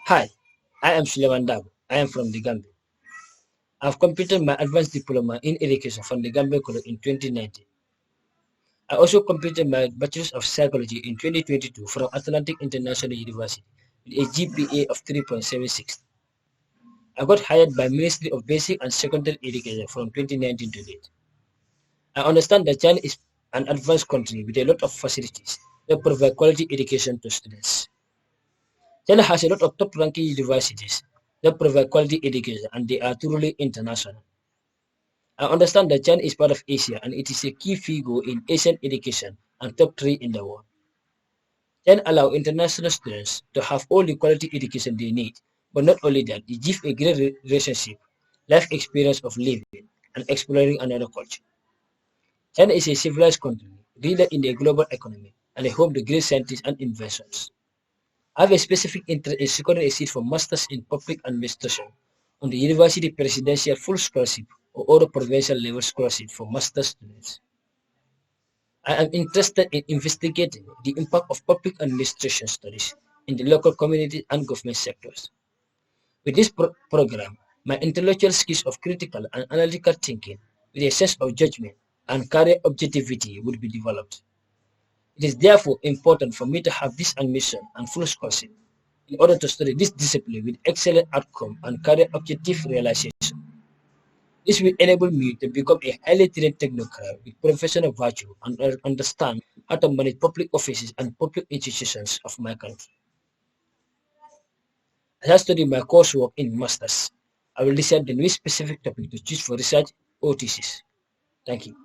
Hi, I am Suleiman Dabo. I am from the Gambia. I've completed my advanced diploma in education from the Gambia College in 2019. I also completed my Bachelor's of Psychology in 2022 from Atlantic International University with a GPA of 3.76. I got hired by Ministry of Basic and Secondary Education from 2019 to date. I understand that China is an advanced country with a lot of facilities that provide quality education to students. China has a lot of top-ranking universities that provide quality education and they are truly international. I understand that China is part of Asia and it is a key figure in Asian education and top three in the world. China allow international students to have all the quality education they need, but not only that, it gives a great relationship, life experience of living and exploring another culture. China is a civilized country, leader in the global economy, and a home to great scientists and inventions. I have a specific interest in securing a seat for Masters in Public Administration on the University Presidential Full Scholarship or other provincial level scholarship for Master's students. I am interested in investigating the impact of public administration studies in the local community and government sectors. With this program, my intellectual skills of critical and analytical thinking with a sense of judgment and career objectivity would be developed. It is therefore important for me to have this admission and full scholarship in order to study this discipline with excellent outcome and career objective realization. This will enable me to become a highly trained technocrat with professional virtue and understand how to manage public offices and public institutions of my country. As I study my coursework in Masters, I will decide the new specific topic to choose for research or thesis. Thank you.